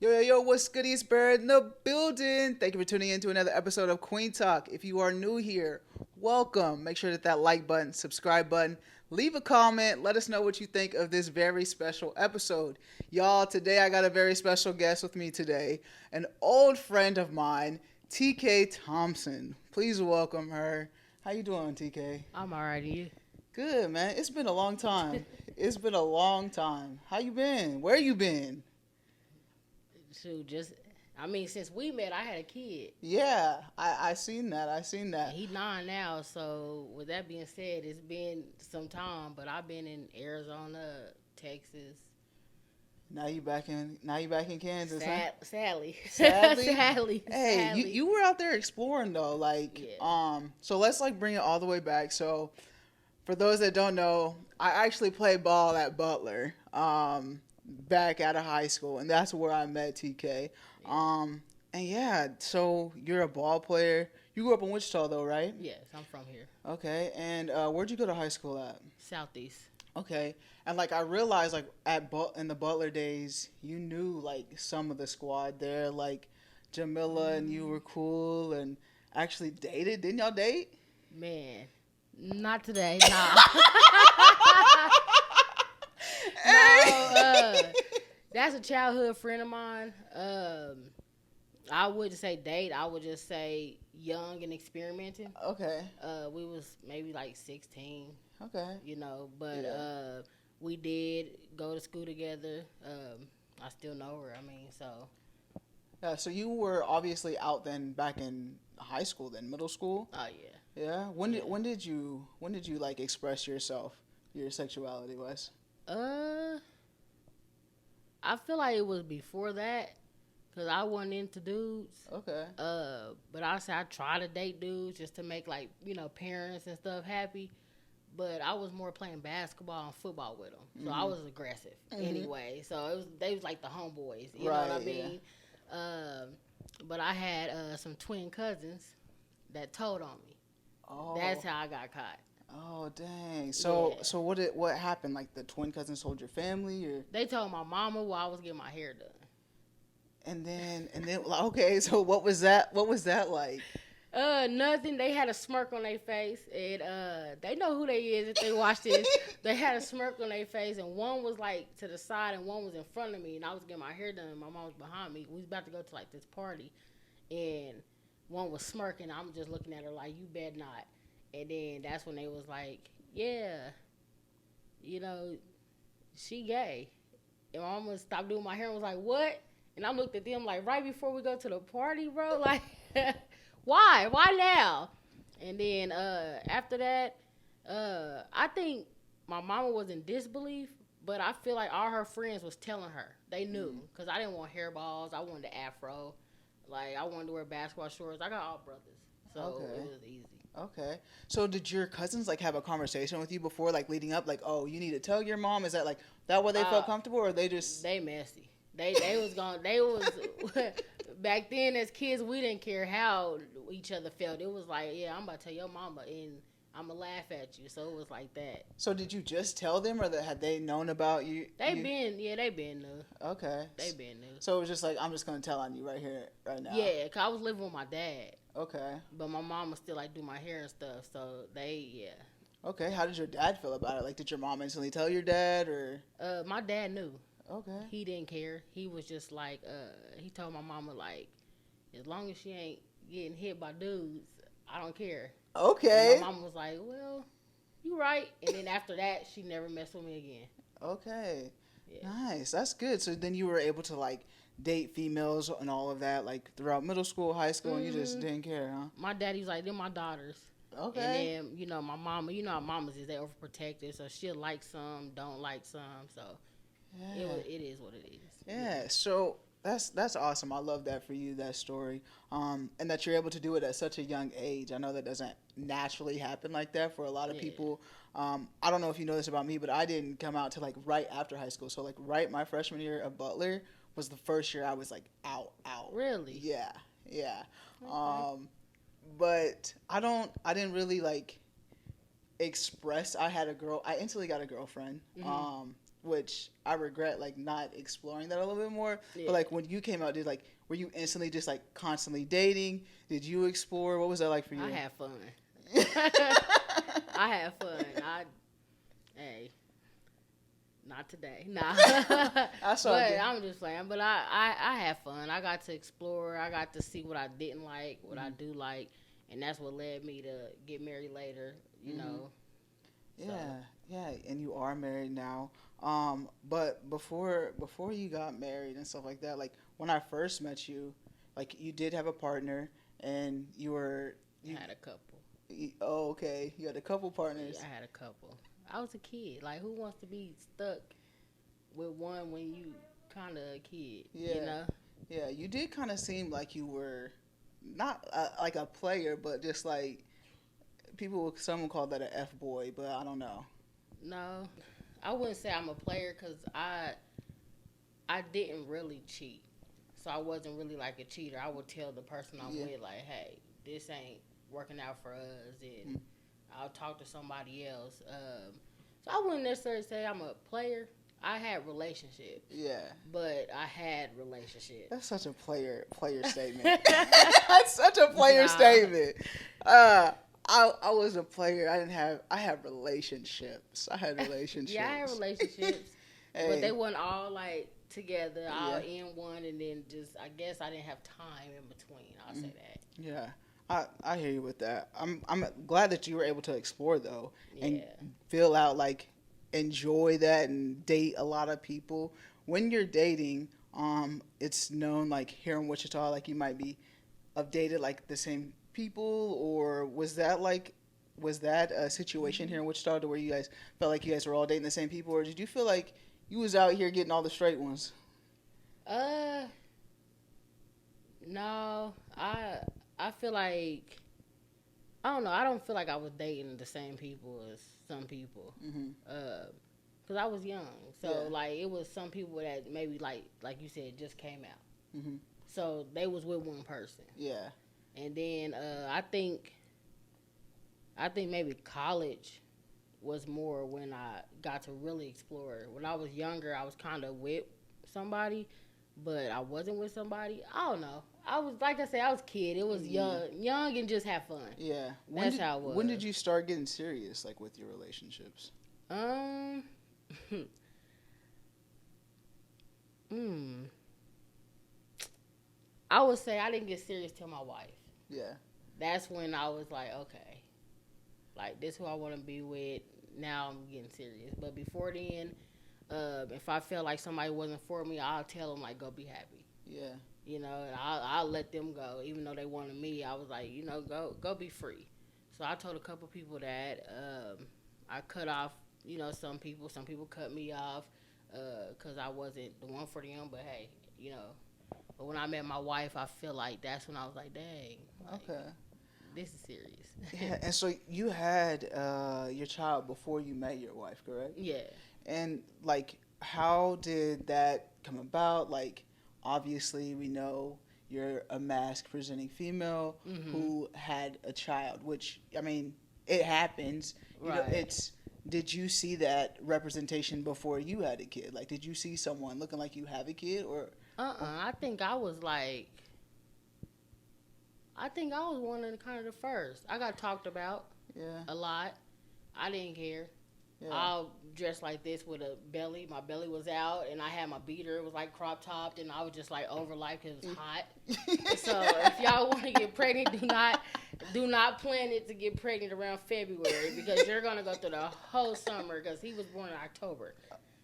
Yo, what's good, East Bird in the building? Thank you for tuning in to another episode of Queen Talk. If you are new here, welcome. Make sure that like button, subscribe button, leave a comment. Let us know what you think of this very special episode. Y'all, today I got a very special guest with me today, an old friend of mine, TK Thompson. Please welcome her. How you doing, TK? I'm alrighty. Good, man. It's been a long time. It's been a long time. How you been? Where you been? Shoot, since we met, I had a kid. Yeah, I seen that. I seen that. He 9 now, so with that being said, it's been some time, but I've been in Arizona, Texas. Now you back in. Now you back in Kansas, huh? Sadly. Sadly. Sadly. Hey, Sadly. you were out there exploring though, like Yeah. So let's like bring it all the way back. So for those that don't know, I actually played ball at Butler, back out of high school, and that's where I met TK. And yeah, so you're a ball player. You grew up in Wichita though, right? Yes, I'm from here. Okay, and where'd you go to high school at? Southeast. Okay, and like I realized, like in the Butler days, you knew like some of the squad there, like Jamila, and you were cool, and actually dated. Didn't y'all date? Man, not today. Nah. Hey. No, that's a childhood friend of mine. I wouldn't say date. I would just say young and experimenting. Okay. We was maybe like 16, Okay. but Yeah. we did go to school together. I still know her. I mean, so. Yeah. So you were obviously out then back in high school, then middle school. Oh yeah. Yeah. When did you like express yourself, your sexuality was? I feel like it was before that, cause I wasn't into dudes. Okay. But I say I try to date dudes just to make like parents and stuff happy. But I was more playing basketball and football with them, so I was aggressive anyway. So they was like the homeboys, you know what I mean? Yeah. But I had some twin cousins that told on me. Oh. That's how I got caught. Oh dang! So Yeah. so what happened? Like the twin cousins told your family, or They told my mama while I was getting my hair done. and then like, okay. So what was that? What was that like? Nothing. They had a smirk on their face, and they know who they is if they watch this. They had a smirk on their face, and one was like to the side, and one was in front of me, and I was getting my hair done. And my mom was behind me. We was about to go to like this party, and one was smirking. I'm just looking at her like, "You bet not." And then that's when they was like, "Yeah, she gay." And my mama stopped doing my hair and was like, "What?" And I looked at them like, right before we go to the party, bro, like. Why? Why now? And then after that, I think my mama was in disbelief, but I feel like all her friends was telling her. They knew, because I didn't want hairballs. I wanted the afro. Like, I wanted to wear basketball shorts. I got all brothers, so it was easy. Okay. So did your cousins like have a conversation with you before, like leading up, like, oh, you need to tell your mom? Is that like that why they felt comfortable, or they just They messy. They was going. They was back then as kids. We didn't care how each other felt. It was like, yeah, I'm about to tell your mama, and I'm gonna laugh at you. So it was like that. So did you just tell them, or had they known about you? They been new. Okay. They been new. So it was just like, I'm just gonna tell on you right here, right now. Yeah, cause I was living with my dad. Okay. But my mom would still like do my hair and stuff. So yeah. Okay. How did your dad feel about it? Like, did your mom instantly tell your dad, or? My dad knew. Okay. He didn't care. He was just like, he told my mama like, as long as she ain't getting hit by dudes, I don't care. Okay. And my mama was like, well, you right. And then after that, she never messed with me again. Okay. Yeah. Nice. That's good. So then you were able to like date females and all of that, like throughout middle school, high school, and you just didn't care, huh? My daddy was like, they're my daughters. Okay. And then, my mama, how mamas is, they overprotective. So she'll like some, don't like some. So Yeah. it is what it is. Yeah. So that's awesome. I love that for you, that story, and that you're able to do it at such a young age. I know that doesn't naturally happen like that for a lot of people. I don't know if you know this about me, but I didn't come out to like right after high school. So like right my freshman year at Butler was the first year I was like out. Really? Yeah. Okay. But I didn't really like express. I instantly got a girlfriend. which I regret like not exploring that a little bit more. Yeah. But like when you came out, were you instantly just like constantly dating? Did you explore? What was that like for you? I had fun. I had fun. Hey, not today. Nah. I saw but it. I'm just playing. But I had fun. I got to explore. I got to see what I didn't like, what I do like, and that's what led me to get married later. You know. Yeah, So. yeah, and you are married now. But before you got married and stuff like that, like when I first met you, like you did have a partner, and you had a couple. Oh, okay. You had a couple partners. Yeah, I had a couple. I was a kid. Like, who wants to be stuck with one when you kind of a kid? Yeah. You know? Yeah, you did kind of seem like you were not like a player, but just like someone called that an F boy, but I don't know. No, I wouldn't say I'm a player because I didn't really cheat. So I wasn't really like a cheater. I would tell the person I'm with, like, hey, this ain't working out for us, and I'll talk to somebody else. So I wouldn't necessarily say I'm a player. I had relationships. Yeah. But I had relationships. That's such a player statement. That's such a player statement. I was a player. I had relationships. I had relationships. Yeah, I had relationships. Hey. But they weren't all like together, all in one, and then just I guess I didn't have time in between. I'll say that. Yeah. I hear you with that. I'm glad that you were able to explore though and fill out like enjoy that and date a lot of people. When you're dating, it's known like here in Wichita, like you might be dated like the same people, or was that a situation here in Wichita to where you guys felt like you guys were all dating the same people, or did you feel like you was out here getting all the straight ones? No, I feel like I don't know. I don't feel like I was dating the same people as some people. Cause I was young, so like it was some people that maybe like you said just came out. So they was with one person. Yeah. And then I think maybe college was more when I got to really explore. When I was younger, I was kind of with somebody, but I wasn't with somebody. I don't know. I was like I said, I was a kid. It was young and just have fun. Yeah. That's how it was. When did you start getting serious, like with your relationships? I would say I didn't get serious till my wife. Yeah. That's when I was like, okay, like this who I want to be with. Now I'm getting serious. But before then, if I felt like somebody wasn't for me, I'll tell them like, go be happy. Yeah. You know, and I'll let them go. Even though they wanted me, I was like, you know, go be free. So I told a couple people that I cut off, you know, some people cut me off because I wasn't the one for them. But hey, you know, but when I met my wife, I feel like that's when I was like, dang. Like, okay. This is serious. Yeah, and so you had your child before you met your wife, correct? Yeah. And like, how did that come about? Like, obviously, we know you're a mask presenting female who had a child, which I mean, it happens. You know, did you see that representation before you had a kid? Like, did you see someone looking like you have a kid, or? I think I was one of the kind of the first. I got talked about a lot. I didn't care. Yeah. I'll dress like this with a belly. My belly was out, and I had my beater. It was like crop topped, and I was just like over life because it was hot. So if y'all want to get pregnant, do not plan it to get pregnant around February because you're gonna go through the whole summer because he was born in October.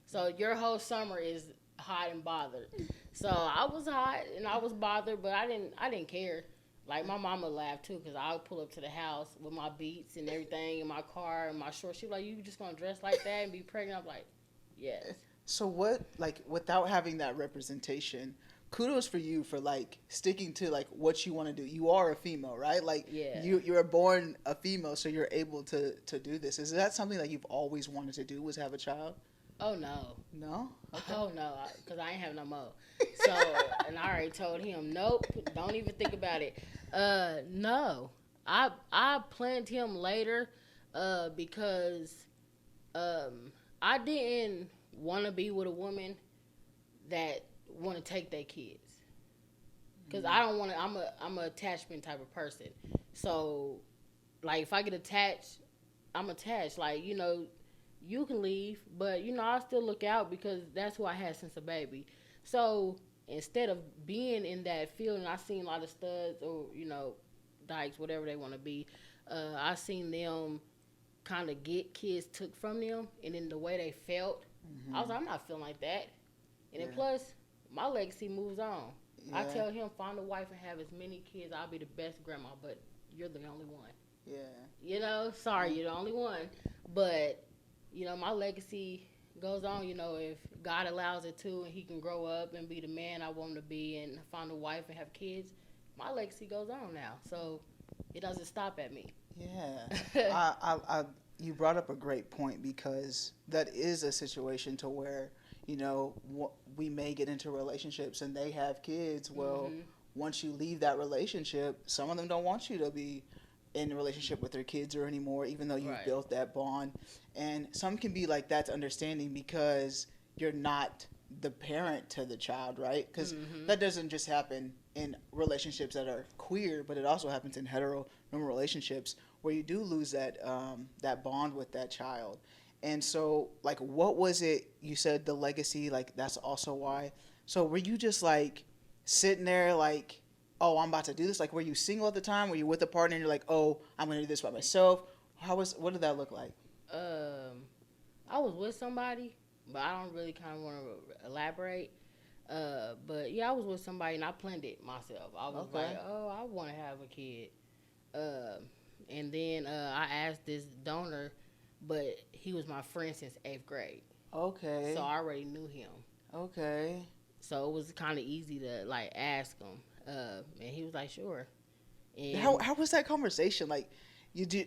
So your whole summer is hot and bothered. So I was hot and I was bothered, but I didn't care. Like, my mama laughed, too, because I would pull up to the house with my Beats and everything in my car and my shorts. She was like, you just going to dress like that and be pregnant? I'm like, yes. So what, like, without having that representation, kudos for you for, like, sticking to, like, what you want to do. You are a female, right? Like, you're born a female, so you're able to do this. Is that something that you've always wanted to do, was have a child? Oh, no. No? Okay. Oh, no, because I ain't have no more. So, and I already told him, nope, don't even think about it. No. I planned him later because I didn't want to be with a woman that want to take their kids. Because I don't want to. I'm a attachment type of person. So, like, if I get attached, I'm attached. Like, you can leave, but I still look out because that's who I had since a baby. So instead of being in that field, and I seen a lot of studs or dykes, whatever they want to be, I seen them kind of get kids took from them, and then the way they felt, I was like, I'm not feeling like that. And then plus, my legacy moves on. Yeah. I tell him, find a wife and have as many kids. I'll be the best grandma, but you're the only one. Yeah. Sorry, you're the only one. But, my legacy goes on, if God allows it to, and he can grow up and be the man I want him to be and find a wife and have kids, my legacy goes on now. So it doesn't stop at me. Yeah. You brought up a great point, because that is a situation to where, we may get into relationships and they have kids. Well, once you leave that relationship, some of them don't want you to be in a relationship with their kids or anymore, even though you've built that bond. And some can be like that's understanding because you're not the parent to the child, right? Because that doesn't just happen in relationships that are queer, but it also happens in hetero normal relationships where you do lose that that bond with that child. And so, like, what was it? You said the legacy, like, that's also why. So were you just, like, sitting there, like, oh, I'm about to do this? Like, were you single at the time? Were you with a partner and you're like, oh, I'm going to do this by myself? What did that look like? I was with somebody, but I don't really kind of want to elaborate. But, yeah, I was with somebody, and I planned it myself. I was like, oh, I want to have a kid. And then I asked this donor, but he was my friend since 8th grade. Okay. So I already knew him. Okay. So it was kind of easy to, like, ask him. And he was like, sure. And how was that conversation? Like,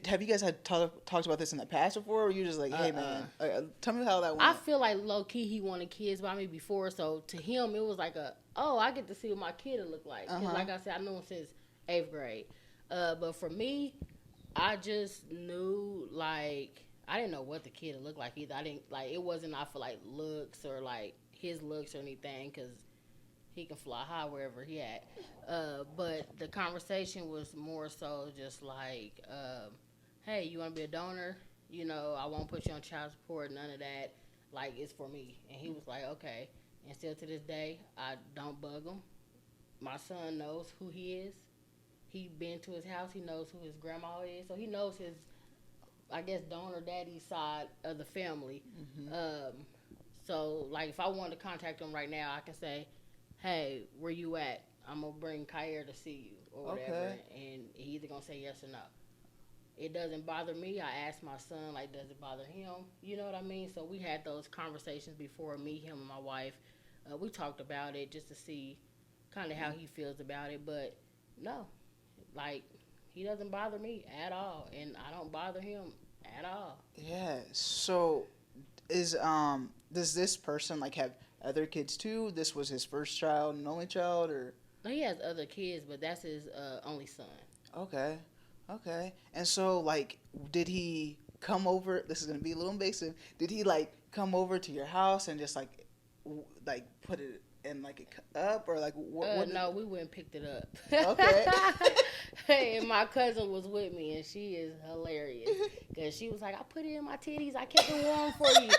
have you guys had talked about this in the past before, or were you just like, hey, man, tell me how that went? I feel like low-key he wanted kids by me before, so to him it was like I get to see what my kid would look like. Because like I said, I knew him since 8th grade. But for me, I just knew, like, I didn't know what the kid would look like either. I didn't, like, it wasn't off for, like, looks or, like, his looks or anything, because he can fly high wherever he at. But the conversation was more so just like, hey, you want to be a donor? I won't put you on child support, none of that. Like, it's for me. And he was like, okay. And still to this day, I don't bug him. My son knows who he is. He been to his house. He knows who his grandma is. So he knows his, I guess, donor daddy side of the family. So, like, if I wanted to contact him right now, I can say, hey, where you at? I'm going to bring Kyer to see you or whatever. And he either going to say yes or no. It doesn't bother me. I asked my son, like, does it bother him? You know what I mean? So we had those conversations before, me, him, and my wife. We talked about it just to see kind of how he feels about it. But, no. Like, he doesn't bother me at all. And I don't bother him at all. Yeah. So does this person, like, have other kids too? This was his first child and only child, or? No, he has other kids, but that's his only son. Okay. And so, like, did he come over? This is gonna be a little invasive. Did he, like, come over to your house and just like put it in like a cup, or like what? No, we went and picked it up. Okay. And my cousin was with me, and she is hilarious because she was like, I put it in my titties. I kept it warm for you.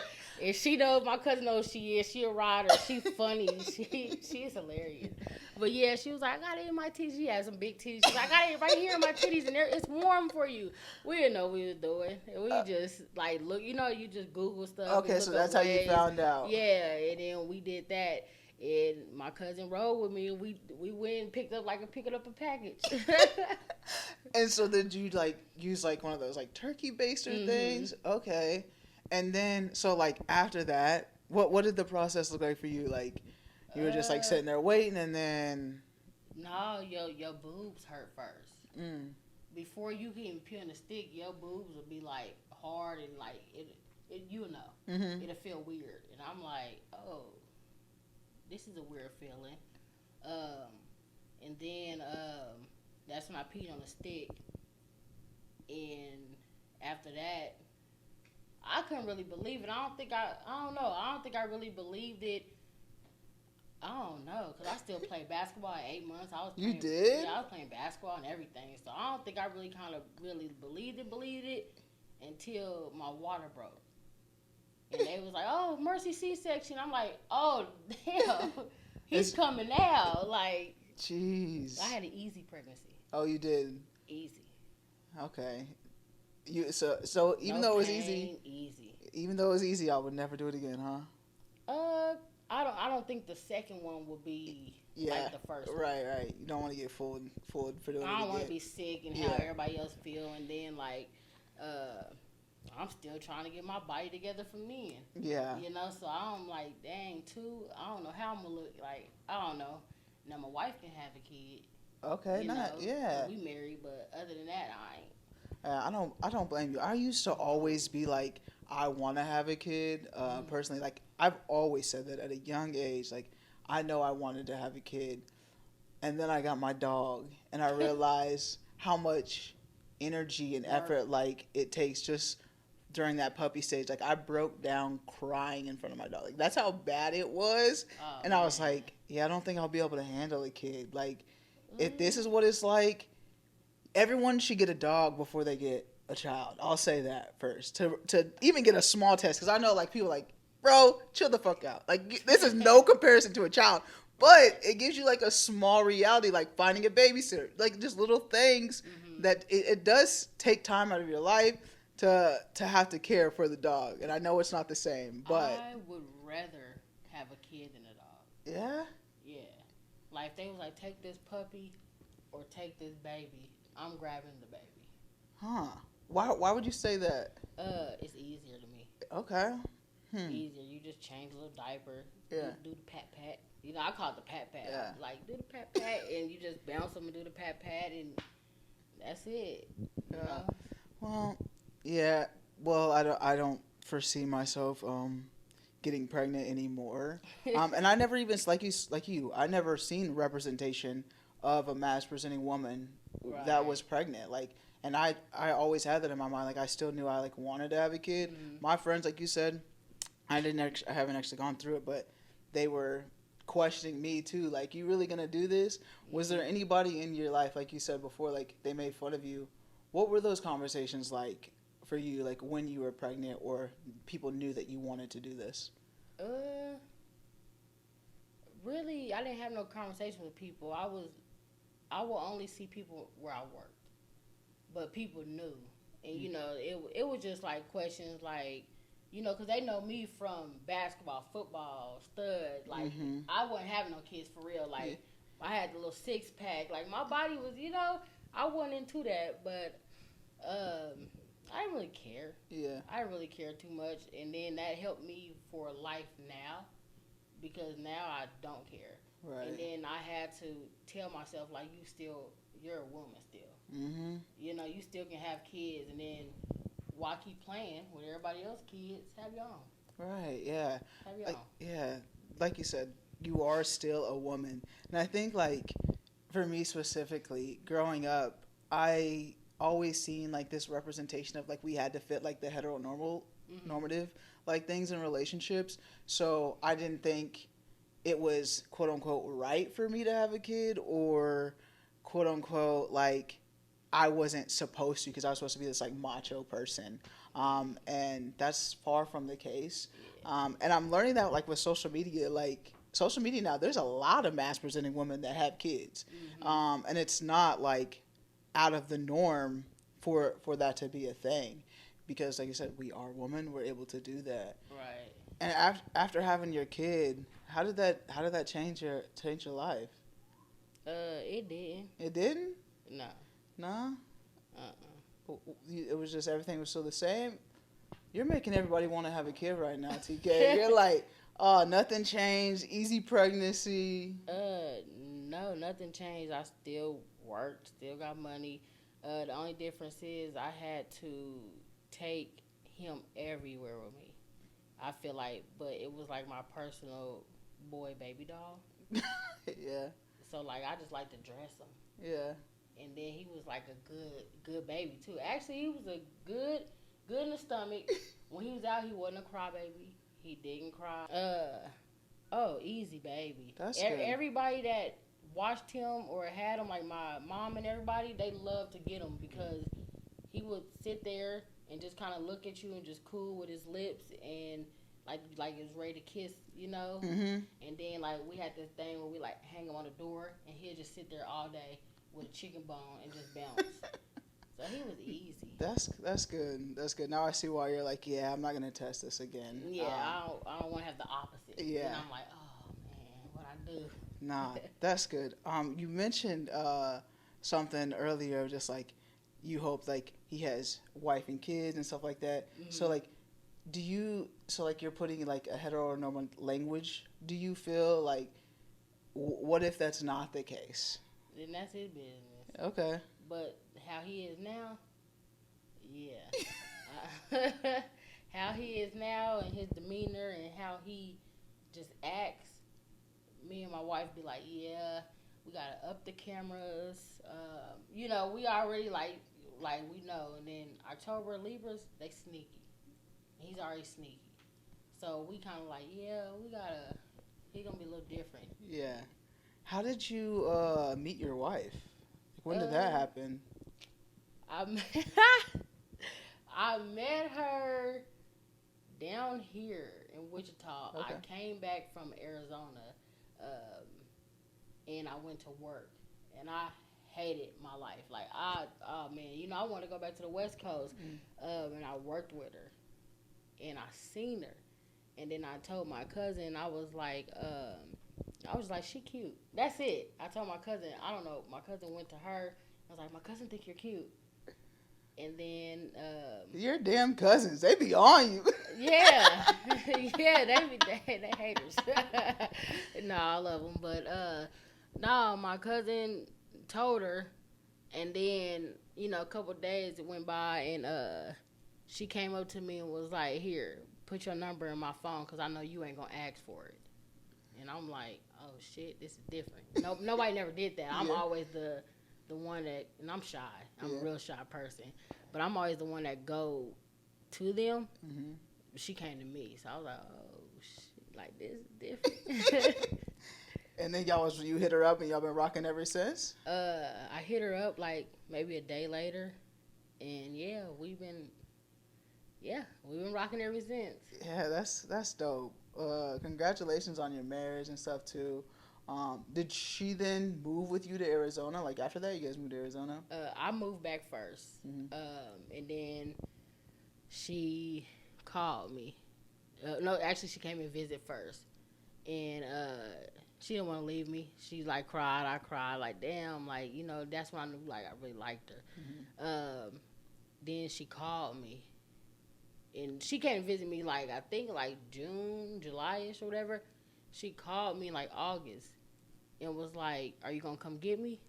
And she knows, my cousin knows she is. She a rider. She funny. She is hilarious. But yeah, she was like, I got it in my titties. She had some big titties. She's like, I got it right here in my titties, and it's warm for you. We didn't know what we was doing. And we just, like, look, you just Google stuff. Okay, so that's how you found out. Yeah, and then we did that. And my cousin rode with me, and we went and picked up a package. And so did you, like, use, like, one of those, like, turkey baster things? Okay. And then, so, like, after that, what did the process look like for you? Like, you were just, like, sitting there waiting, and then... No, your boobs hurt first. Before you can even peel the stick, your boobs will be, like, hard, and, like, it you know. It'll feel weird. And I'm like, oh, this is a weird feeling. And then that's when I peed on the stick. And after that, I couldn't really believe it. I don't know. I don't think I really believed it. I don't know, because I still played basketball at 8 months. You did? Yeah, I was playing basketball and everything. So I don't think I really kind of really believed it until my water broke. And they was like, oh, Mercy C-section. I'm like, oh, damn. He's coming out. Like, jeez. I had an easy pregnancy. Oh, you did? Easy. Okay. So even though it was easy. Even though it was easy, I would never do it again, huh? I don't think the second one would be like the first one. Right. You don't want to get fooled for doing it again. I don't want to be sick and how everybody else feel, and then like, I'm still trying to get my body together for men. Yeah. You know, so I'm like, dang, I don't know how I'm gonna look like. I don't know. Now my wife can have a kid. Okay, yeah. We married, but other than that, I ain't. I don't blame you. I used to always be like, I want to have a kid. Personally, like I've always said that at a young age. Like I know I wanted to have a kid, and then I got my dog, and I realized how much energy and effort like it takes just during that puppy stage. Like I broke down crying in front of my dog. Like that's how bad it was. And I was like, yeah, I don't think I'll be able to handle a kid. Like if this is what it's like, everyone should get a dog before they get a child. I'll say that first. To even get a small test, because I know like people like, bro, chill the fuck out. Like this is no comparison to a child, but it gives you like a small reality, like finding a babysitter, like just little things that it does take time out of your life to have to care for the dog. And I know it's not the same, but I would rather have a kid than a dog. Yeah. Yeah. Like if they was like, take this puppy or take this baby, I'm grabbing the baby. Huh. Why would you say that? It's easier to me. Okay. Easier. You just change a little diaper. Yeah. Do the pat. You know, I call it the pat. Yeah. Like do the pat, and you just bounce them and do the pat, and that's it. You know? Well, yeah. Well, I don't foresee myself getting pregnant anymore. And I never even like you. I never seen representation of a mass presenting woman that was pregnant. Like, and I always had that in my mind. Like I still knew I like wanted to have a kid. My friends, like you said, I haven't actually gone through it, but they were questioning me too. Like, you really gonna do this? Was there anybody in your life, like you said before, like they made fun of you? What were those conversations like for you, like when you were pregnant, or people knew that you wanted to do this? Really, I didn't have no conversation with people. I will only see people where I worked, but people knew, and you know, it was just like questions like, you know, because they know me from basketball, football, stud. Like I wasn't having no kids for real. Like I had the little 6-pack. Like my body was, you know, I wasn't into that, but I didn't really care. Yeah, I didn't really care too much, and then that helped me for life now, because now I don't care. Right. And then I had to tell myself, like, you're a woman still. You know, you still can have kids, and then why keep playing with everybody else's kids? Have your own. Right. Yeah. Have your own. Yeah. Like you said, you are still a woman, and I think like for me specifically, growing up, I always seen like this representation of like we had to fit like the normative like things in relationships. So I didn't think it was quote unquote right for me to have a kid, or quote unquote like I wasn't supposed to, because I was supposed to be this like macho person, and that's far from the case. And I'm learning that like with social media now, there's a lot of mass presenting women that have kids, and it's not like out of the norm for that to be a thing, because like you said, we are women, we're able to do that. Right. And after having your kid, how did that change your life? It didn't. It didn't? No. It was just everything was still the same. You're making everybody want to have a kid right now, TK. You're like, oh, nothing changed, easy pregnancy. No, nothing changed. I still worked, still got money. The only difference is I had to take him everywhere with me. I feel like, but it was like my personal boy baby doll. Yeah. So like I just like to dress him. Yeah. And then he was like a good baby too. Actually, he was a good good in the stomach. When he was out, he wasn't a crybaby. He didn't cry. Oh, easy baby. That's good. Everybody that watched him or had him, like my mom and everybody, they loved to get him because he would sit there and just kind of look at you and just cool with his lips and like he was ready to kiss, you know. Mm-hmm. And then like we had this thing where we like hang him on the door and he'd just sit there all day with a chicken bone and just bounce. So he was easy. That's good. That's good. Now I see why you're like, yeah, I'm not gonna test this again. Yeah, I don't want to have the opposite. Yeah. And I'm like, oh man, what I do? Nah, that's good. You mentioned something earlier, just like you hope like he has wife and kids and stuff like that. Mm-hmm. So like, you're putting like a heteronormative language. Do you feel like, what if that's not the case? Then that's his business. Okay. But how he is now, yeah. How he is now and his demeanor and how he just acts, me and my wife be like, yeah, we gotta up the cameras. You know, we already like we know. And then October Libras, they sneaky. He's already sneaky. So we kind of like, yeah, he gonna be a little different. Yeah. How did you meet your wife? When did that happen? I met her down here in Wichita. Okay. I came back from Arizona, and I went to work, and I hated my life. Like, oh man, you know, I want to go back to the West Coast, and I worked with her, and I seen her, and then I told my cousin, I was like, she cute. That's it. I told my cousin, I don't know, my cousin went to her. I was like, my cousin think you're cute. And then your damn cousins, they be on you. Yeah, yeah, they haters. No, I love them, but no, my cousin told her, and then you know a couple of days it went by, and she came up to me and was like, "Here, put your number in my phone, cause I know you ain't gonna ask for it." And I'm like, "Oh shit, this is different." No, nobody never did that. I'm always the one that, and I'm shy. I'm a real shy person, but I'm always the one that go to them. Mm-hmm. She came to me, so I was like, oh shit, like this is different. And then you hit her up and y'all been rocking ever since? I hit her up like maybe a day later, and yeah, we've been rocking ever since. Yeah, that's dope. Congratulations on your marriage and stuff too. Did she then move with you to Arizona? Like after that, you guys moved to Arizona? I moved back first, and then she called me. No, actually, she came and visit first, and she didn't want to leave me. She like cried. I cried. Like damn. Like you know, that's when I knew like I really liked her. Mm-hmm. Then she called me, and she came and visit me like I think like June, July-ish or whatever. She called me like August. And was like, "Are you gonna come get me?"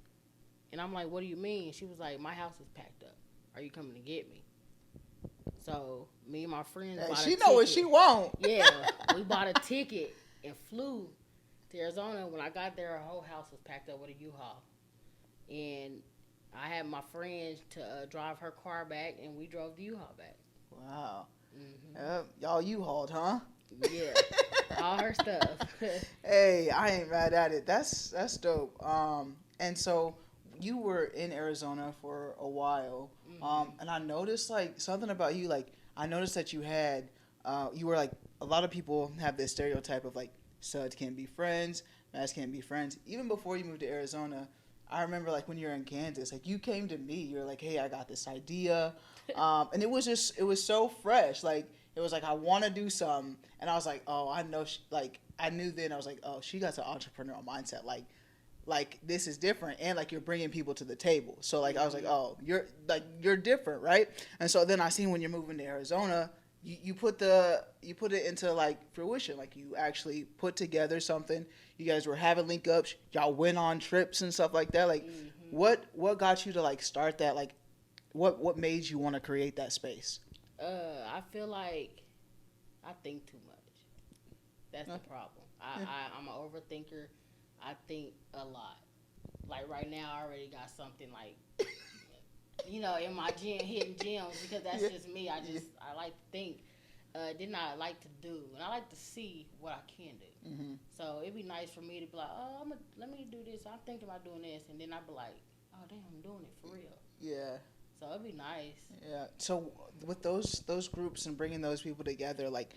And I'm like, "What do you mean?" She was like, "My house is packed up. Are you coming to get me?" So me and my friends bought a ticket. She know what she want. Yeah, we bought a ticket and flew to Arizona. When I got there, her whole house was packed up with a U-Haul, and I had my friends to drive her car back, and we drove the U-Haul back. Wow. Mm-hmm. Y'all U-Hauled, huh? Yeah, all her stuff. Hey, I ain't mad at it. That's dope. And so you were in Arizona for a while, and I noticed like something about you. Like I noticed that you had, you were like a lot of people have this stereotype of like studs can't be friends, mads can't be friends. Even before you moved to Arizona, I remember like when you were in Kansas, like you came to me. You're like, hey, I got this idea, and it was so fresh. Like it was like I want to do something, and I was like, oh, I know. I knew then. I was like, oh, she got an entrepreneurial mindset. Like this is different, and like you're bringing people to the table. So like I was like, oh, you're different, right? And so then I seen when you're moving to Arizona, you put it into like fruition. Like you actually put together something. You guys were having link ups. Y'all went on trips and stuff like that. Like what got you to like start that? Like what made you want to create that space? I feel like I think too much. That's the problem. I'm an overthinker. I think a lot. Like right now, I already got something like in my gym, hitting gyms, because that's just me. I like to think, then I like to do, and I like to see what I can do. Mm-hmm. So it'd be nice for me to be like, oh, let me do this. I'm thinking about doing this, and then I'd be like, oh, damn, I'm doing it for real. Yeah. So it'd be nice. Yeah. So with those groups and bringing those people together, like,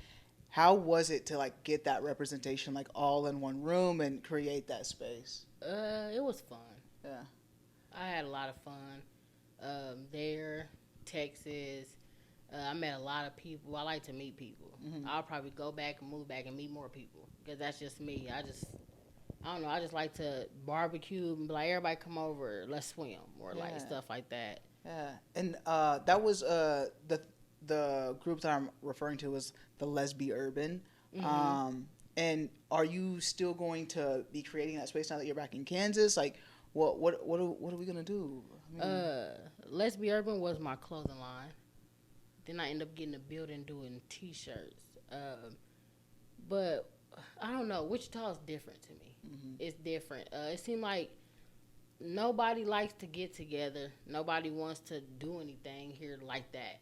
how was it to like get that representation like all in one room and create that space? It was fun. Yeah. I had a lot of fun. There, Texas. I met a lot of people. I like to meet people. Mm-hmm. I'll probably go back and move back and meet more people because that's just me. I don't know. I just like to barbecue and be like, everybody come over, let's swim, or like stuff like that. Yeah, and that was the group that I'm referring to was the Lesbi Urban. Mm-hmm. And are you still going to be creating that space now that you're back in Kansas? Like, what are we gonna do? I mean, Lesbi Urban was my clothing line. Then I ended up getting a building doing T-shirts. But I don't know. Wichita is different to me. Mm-hmm. It's different. It seemed like nobody likes to get together. Nobody wants to do anything here like that.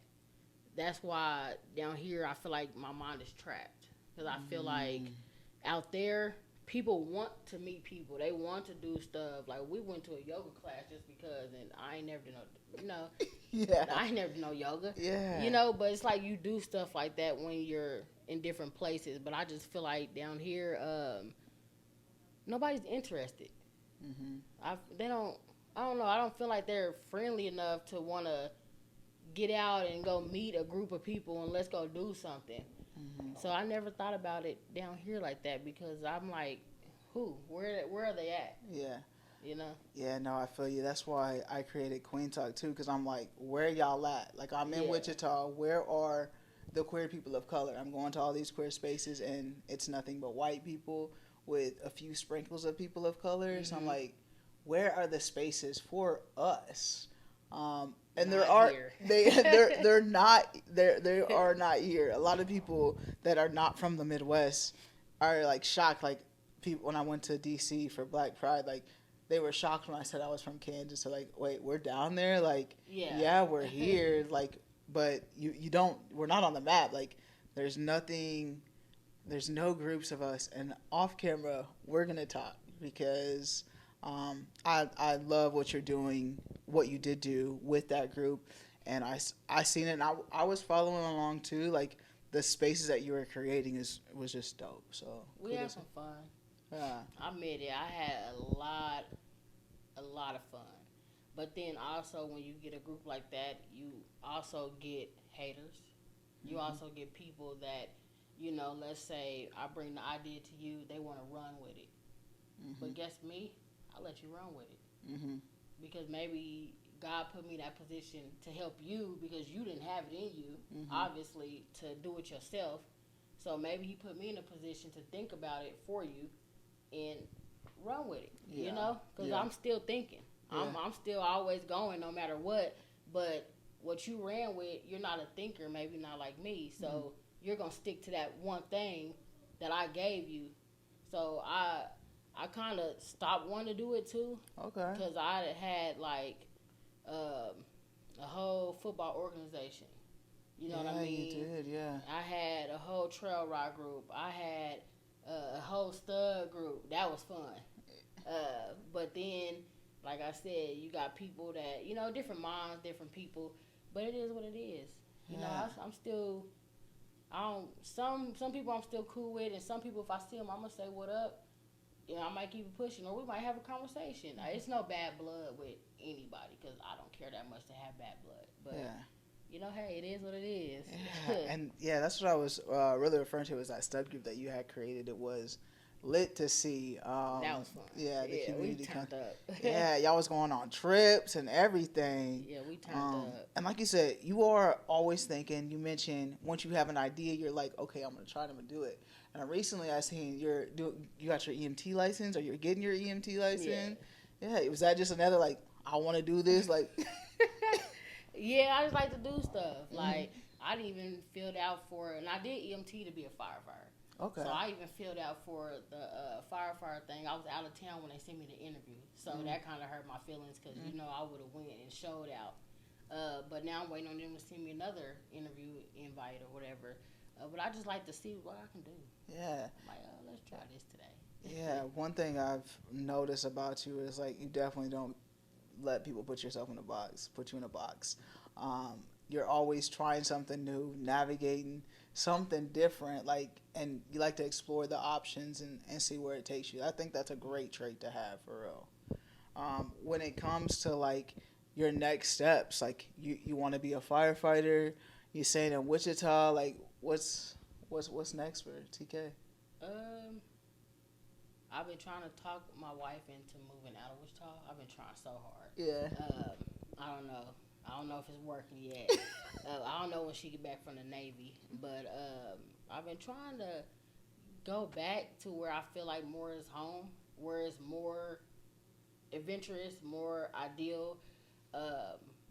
That's why down here I feel like my mind is trapped. Because I feel like out there, people want to meet people. They want to do stuff. Like, we went to a yoga class just because, and I ain't never did I ain't never did no yoga. Yeah. But it's like you do stuff like that when you're in different places. But I just feel like down here, nobody's interested. Mm-hmm. I don't know. I don't feel like they're friendly enough to want to get out and go meet a group of people and let's go do something. Mm-hmm. So I never thought about it down here like that because I'm like, who? Where are they at? Yeah. Yeah, no, I feel you. That's why I created Queen Talk too, because I'm like, where y'all at? Like, I'm in Wichita. Where are the queer people of color? I'm going to all these queer spaces, and it's nothing but white people with a few sprinkles of people of color. Mm-hmm. So I'm like, where are the spaces for us? And there are they're not they are not here. A lot of people that are not from the Midwest are like shocked. Like, people when I went to DC for Black Pride, like, they were shocked when I said I was from Kansas. So like, wait, we're down there? Like, yeah, we're here. Like, but you don't. We're not on the map. Like, there's nothing. There's no groups of us. And off camera, we're gonna talk because I love what you're doing, what you did do with that group, and I seen it. And I was following along too. Like, the spaces that you were creating was just dope. So we had some fun. Yeah. I admit it. I had a lot of fun. But then also when you get a group like that, you also get haters. You also get people that, let's say I bring the idea to you, they want to run with it. Mm-hmm. But guess me, I'll let you run with it. Mm-hmm. Because maybe God put me in that position to help you because you didn't have it in you, obviously, to do it yourself. So maybe he put me in a position to think about it for you and run with it, because I'm still thinking. Yeah. I'm still always going no matter what, but what you ran with, you're not a thinker, maybe not like me, so you're going to stick to that one thing that I gave you. So I kind of stopped wanting to do it too. Okay. Because I had like a whole football organization. You know what I mean? You did, yeah. I had a whole trail ride group. I had a whole stud group. That was fun. But then, like I said, you got people that, different minds, different people. But it is what it is. I'm still, some people I'm still cool with. And some people, if I see them, I'm going to say, what up? I might keep it pushing. Or we might have a conversation. It's no bad blood with anybody because I don't care that much to have bad blood. But hey, it is what it is. Yeah. And that's what I was really referring to, was that stud group that you had created. It was lit to see. That was fun. Yeah, the community we turned up. Yeah, y'all was going on trips and everything. Yeah, we turned up. And like you said, you are always thinking. You mentioned once you have an idea, you're like, okay, I'm gonna try to do it. And recently, I seen you got your EMT license, or you're getting your EMT license. Yeah, was that just another like, I want to do this, like? Yeah, I just like to do stuff. Like, I didn't even filled out for, and I did EMT to be a firefighter. Okay. So I even filled out for the firefighter thing. I was out of town when they sent me the interview, so that kind of hurt my feelings because I would have went and showed out. But now I'm waiting on them to send me another interview invite or whatever. But I just like to see what I can do. Yeah. I'm like, let's try this today. Yeah. One thing I've noticed about you is like you definitely don't let people put yourself in a box. Put you in a box. You're always trying something new, navigating something different, like, and you like to explore the options and see where it takes you. I think that's a great trait to have for real. When it comes to like your next steps, like you want to be a firefighter, you saying in Wichita, like what's next for TK? Um, I've been trying to talk my wife into moving out of Wichita. I've been trying so hard. Yeah. I don't know. I don't know if it's working yet. I don't know when she get back from the Navy, but I've been trying to go back to where I feel like more is home, where it's more adventurous, more ideal,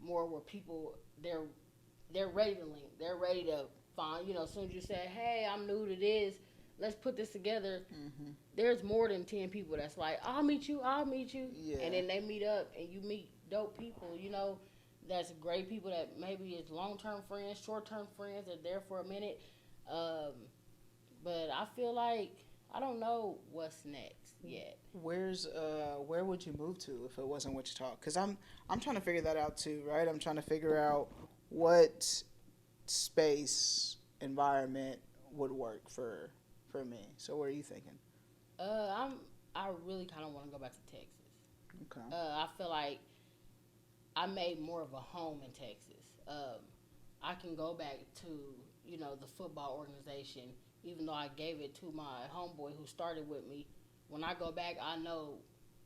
more where people they're ready to link, they're ready to find. You know, as soon as you say, "Hey, I'm new to this, let's put this together." Mm-hmm. There's more than 10 people that's like, I'll meet you," Yeah. and then they meet up and you meet dope people. You know, that's great people that maybe is long-term friends, short-term friends. They're there for a minute, but I feel like I don't know what's next yet. Where would you move to if it wasn't Wichita? Because I'm trying to figure that out too, right? I'm trying to figure out what space environment would work for me. So what are you thinking? I really kind of want to go back to Texas. Okay. I feel like I made more of a home in Texas. I can go back to, you know, the football organization, even though I gave it to my homeboy who started with me. When I go back, I know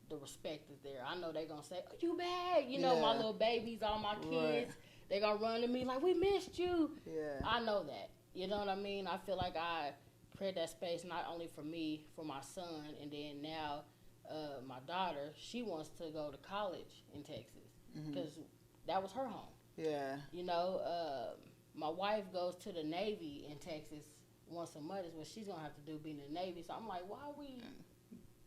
the respect is there. I know they're going to say, "Oh, you back?" You know, my little babies, all my kids, Right. they're going to run to me like, "We missed you." Yeah. I know that. You know what I mean? I feel like I create that space not only for me, for my son, and then now my daughter, she wants to go to college in Texas because that was her home. Yeah. You know, my wife goes to the Navy in Texas once a month is what she's going to have to do being in the Navy. So I'm like, why are we...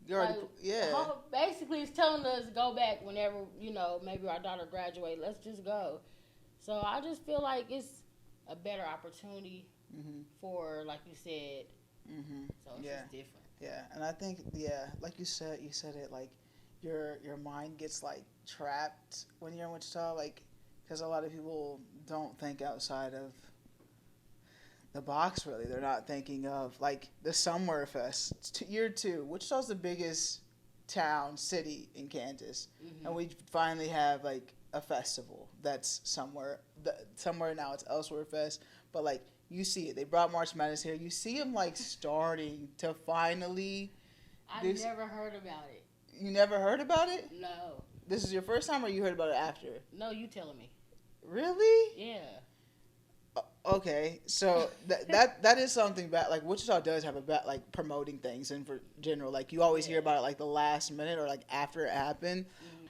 You're already, yeah. Basically, it's telling us go back whenever, you know, maybe our daughter graduate. Let's just go. So I just feel like it's a better opportunity for, like you said. So it's just different. Yeah, and I think, like you said it, like, your mind gets, like, trapped when you're in Wichita, like, because a lot of people don't think outside of the box, really. They're not thinking of, like, the Summer Fest. Year 2, Wichita's the biggest city in Kansas, and we finally have, like, a festival that's somewhere now it's Elsewhere Fest, but, like, you see it. They brought March Madness here. You see them, like, starting to finally... I've never heard about it. You never heard about it? No. This is your first time, or you heard about it after? No, you telling me. Really? Yeah. Okay, so that is something bad. Like, Wichita does have a bad, like, promoting things in for general. Like, you always hear about it, like, the last minute or, like, after it happened.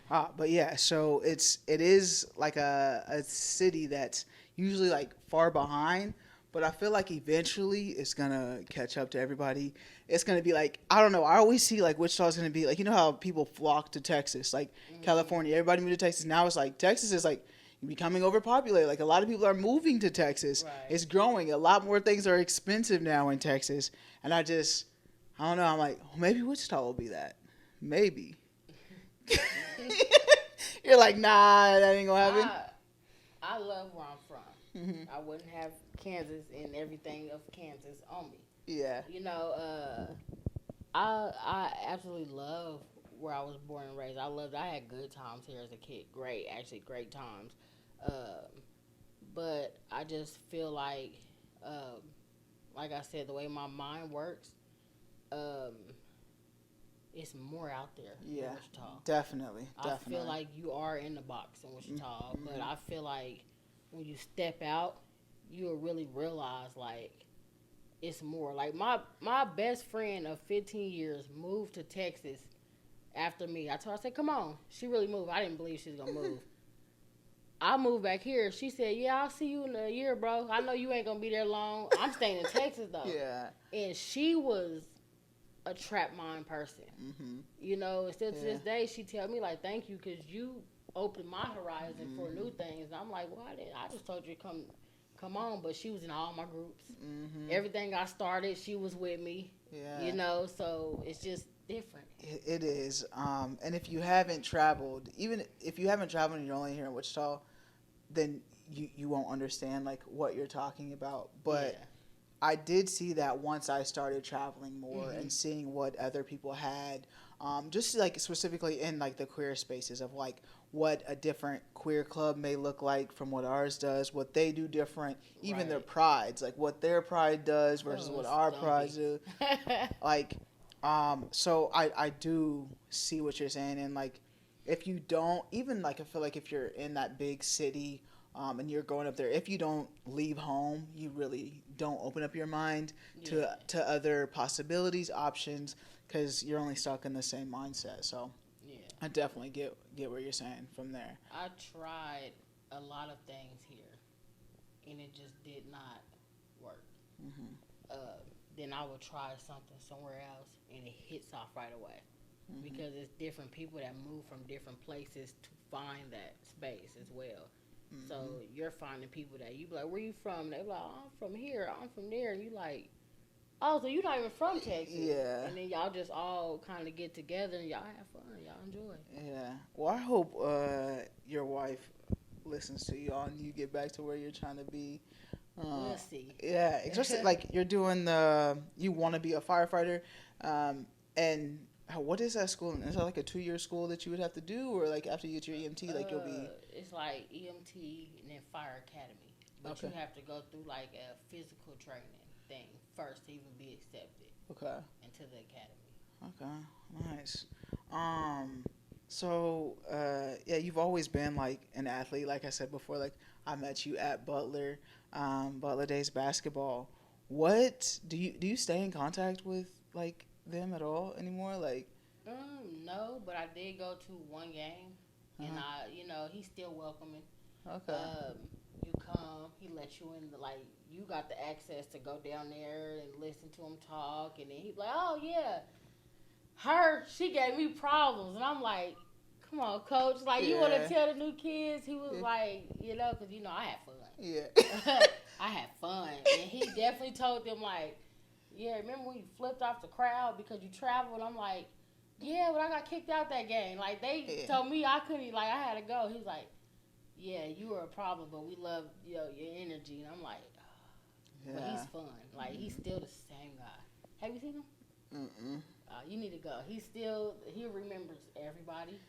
But yeah, so it is like a city that's usually, like, far behind. But I feel like eventually it's going to catch up to everybody. It's going to be like, I don't know. I always see like Wichita's going to be like, you know how people flock to Texas, like California. Everybody moved to Texas. Now it's like Texas is like becoming overpopulated. Like a lot of people are moving to Texas. Right. It's growing. A lot more things are expensive now in Texas. And I don't know. I'm like, maybe Wichita will be that. Maybe. You're like, nah, that ain't going to happen. I love where I'm from. I wouldn't have Kansas and everything of Kansas on me. Yeah. You know, I absolutely love where I was born and raised. I had good times here as a kid. Great times. But I just feel like I said, the way my mind works, it's more out there in Wichita. Definitely. I feel like you are in the box in Wichita, but I feel like when you step out, you'll really realize, like, it's more. Like, my best friend of 15 years moved to Texas after me. I said, come on. She really moved. I didn't believe she was going to move. I moved back here. She said, yeah, I'll see you in a year, bro. I know you ain't going to be there long. I'm staying in Texas, though. Yeah. And she was a trap mind person. You know, still to this day, she tell me, like, thank you, because you open my horizon for new things. And I'm like, well, I just told you to come on, but she was in all my groups. Everything I started, she was with me. Yeah. You know, so it's just different. It is. And if you haven't traveled, even if you haven't traveled and you're only here in Wichita, then you won't understand like what you're talking about. But Yeah. I did see that once I started traveling more and seeing what other people had, just like specifically in like the queer spaces of like what a different queer club may look like from what ours does, what they do different, even their Right. prides, like what their pride does versus Oh, what it's our prides stumpy. do. Like, so I do see what you're saying, and like if you don't even like I feel like if you're in that big city and you're going up there, if you don't leave home, you really don't open up your mind Yeah. to other possibilities, options, because you're only stuck in the same mindset. So Yeah. I definitely get what you're saying from there. I tried a lot of things here, and it just did not work. Hmm. Then I would try something somewhere else, and it hits off right away because it's different people that move from different places to find that space as well. So you're finding people that you be like, where you from? They be like, oh, I'm from here. I'm from there. And you like, oh, so you're not even from Texas. Yeah. And then y'all just all kind of get together and y'all have fun. Y'all enjoy. Yeah. Well, I hope your wife listens to you and you get back to where you're trying to be. We'll see. Yeah, especially like you're doing you want to be a firefighter, and what is that school? Is that like a 2-year school that you would have to do, or like after you get your EMT, like you'll be? It's like EMT and then fire academy, but Okay. you have to go through like a physical training thing first to even be accepted Okay. into the academy. Okay. Nice. So yeah, you've always been like an athlete. Like I said before, like I met you at Butler, Butler Days basketball. What do you stay in contact with like them at all anymore? Like, No, but I did go to one game, and he's still welcoming. okay. You come, he lets you in. You got the access to go down there and listen to him talk, and then he's like, "Oh yeah, she gave me problems," and I'm like, "Come on, coach, like you want to Yeah. tell the new kids?" He was Yeah. like, because I had fun. Yeah. I had fun, and he definitely told them like, "Yeah, remember when you flipped off the crowd because you traveled?" I'm like, "Yeah, but I got kicked out that game. Like they told me I couldn't. Like I had to go." He's like, "Yeah, you were a problem, but we love your energy." And I'm like, Yeah. "But he's fun. Like he's still the same guy. Have you seen him? Mm-mm. You need to go. He remembers everybody.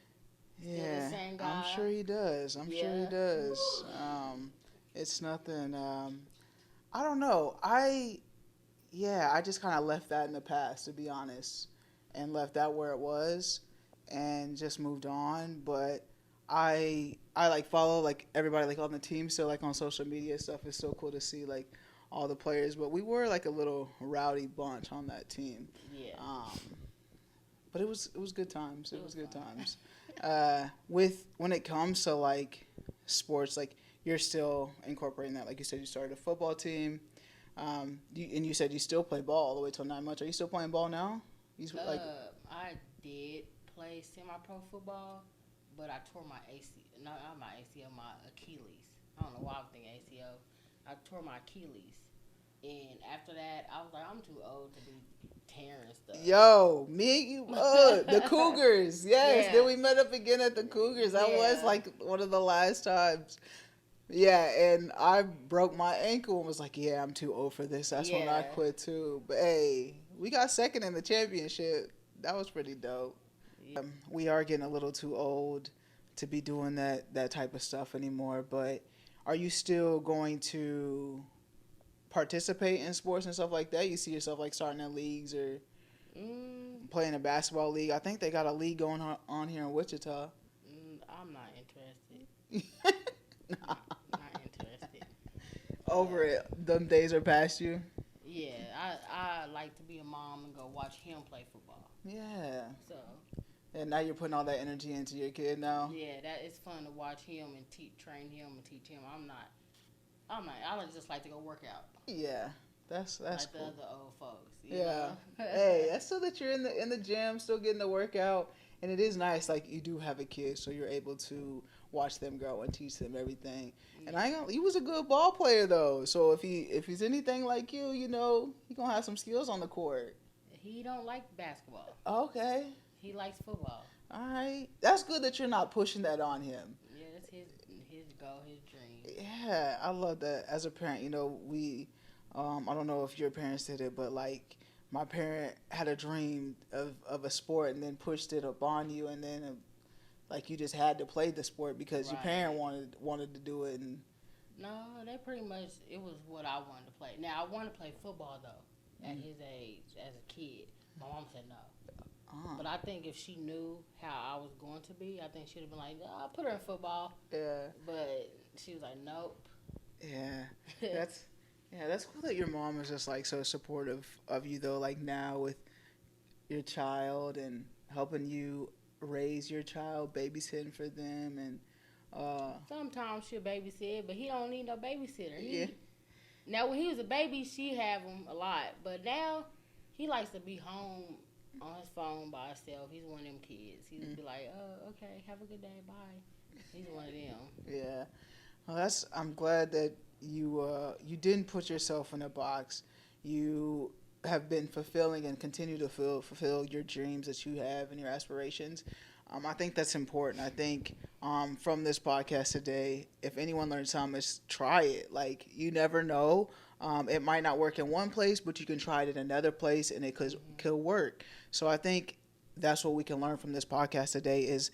Still Yeah. the same guy. I'm sure he does. I'm sure he Yeah. does. It's nothing. I don't know. I just kind of left that in the past, to be honest, and left that where it was, and just moved on. But I like follow like everybody like on the team, so like on social media stuff. It's so cool to see like all the players. But we were like a little rowdy bunch on that team. Yeah. But it was good times. It was good fun. times. With when it comes to like sports, like you're still incorporating that. Like you said, you started a football team. You said you still play ball all the way till 9 months. Are you still playing ball now? I did play semi-pro football, but I tore my not my ACL, my Achilles. I don't know why I'm thinking ACL. I tore my Achilles, and after that, I was like, I'm too old to be tearing stuff. Yo, me and you, the Cougars. Yes, Yeah. then we met up again at the Cougars. That was Yeah. like one of the last times. Yeah, and I broke my ankle and was like, yeah, I'm too old for this. That's when I Yeah. quit too. But hey, we got second in the championship. That was pretty dope. We are getting a little too old to be doing that type of stuff anymore. But are you still going to participate in sports and stuff like that? You see yourself like starting in leagues or playing a basketball league? I think they got a league going on here in Wichita. I'm not interested. Nah. Not interested. Over it. Them days are past you. Yeah, I like to be a mom and go watch him play football. Yeah. So. And now you're putting all that energy into your kid now. Yeah, that it's fun to watch him and train him and teach him. I'm not. I just like to go work out. Yeah, that's like cool. the other old folks. Yeah. Hey, that's so that you're in the gym, still getting the workout, And it is nice, like you do have a kid, so you're able to watch them grow and teach them everything. And he was a good ball player though. So if he's anything like you, you know, he gonna have some skills on the court. He don't like basketball. Okay. He likes football. All right. That's good that you're not pushing that on him. Yeah, that's his goal, his dream. Yeah, I love that. As a parent, you know, I don't know if your parents did it, but like my parent had a dream of a sport and then pushed it up on you, and then like you just had to play the sport because your parent wanted to do it. And no, they pretty much, it was what I wanted to play. Now I wanted to play football though at his age as a kid. My mom said no. But I think if she knew how I was going to be, I think she'd have been like, I'll put her in football. Yeah. But she was like, nope. Yeah. That's cool that your mom is just like so supportive of you though, like now with your child and helping you raise your child, babysitting for them, and sometimes she'll babysit, but he don't need no babysitter. Yeah. Now when he was a baby, she have him a lot, but now he likes to be home on his phone by himself. He's one of them kids. He just be like, oh, okay, have a good day, bye. He's one of them. Yeah. Well, I'm glad that you didn't put yourself in a box. You have been fulfilling and continue to fulfill your dreams that you have and your aspirations. I think that's important. I think from this podcast today, if anyone learned something, is try it. Like, you never know. It might not work in one place, but you can try it in another place, and it could work. So I think that's what we can learn from this podcast today is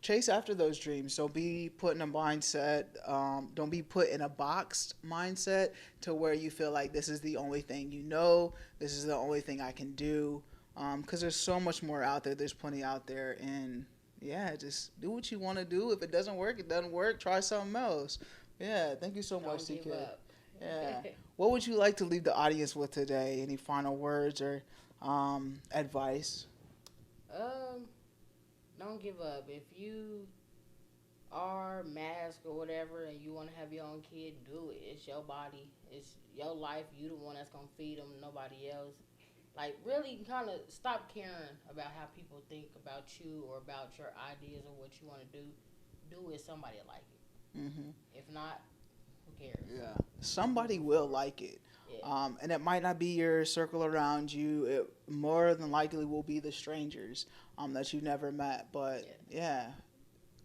chase after those dreams. Don't be put in a mindset. Don't be put in a boxed mindset to where you feel like this is the only thing you know. This is the only thing I can do. Because there's so much more out there. There's plenty out there. And, yeah, just do what you want to do. If it doesn't work, it doesn't work. Try something else. Yeah, thank you so much, TK. Yeah. What would you like to leave the audience with today? Any final words or advice? Don't give up. If you are masked or whatever and you want to have your own kid, do it. It's your body. It's your life. You the one that's going to feed them, nobody else. Like, really kind of stop caring about how people think about you or about your ideas or what you want to do. Do it. Somebody will like it. Mm-hmm. If not, who cares? Yeah. Somebody will like it. Yeah. And it might not be your circle around you. It more than likely will be the strangers that you never met. But, yeah,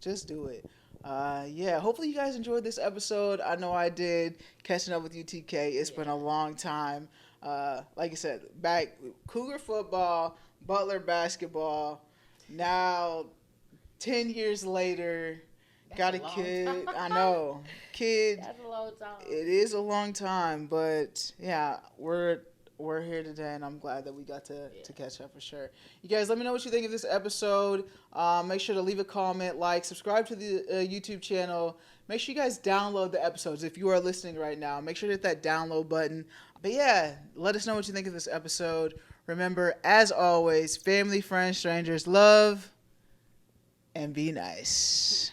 just do it. Hopefully you guys enjoyed this episode. I know I did. Catching up with you, TK. It's been a long time. Like I said, back Cougar football, Butler basketball. Now, 10 years later, got a kid. I know, kid. That's a long time. It is a long time, but yeah, we're here today, and I'm glad that we got to catch up for sure. You guys, let me know what you think of this episode. Make sure to leave a comment, like, subscribe to the YouTube channel. Make sure you guys download the episodes if you are listening right now. Make sure to hit that download button. But yeah, let us know what you think of this episode. Remember, as always, family, friends, strangers, love, and be nice.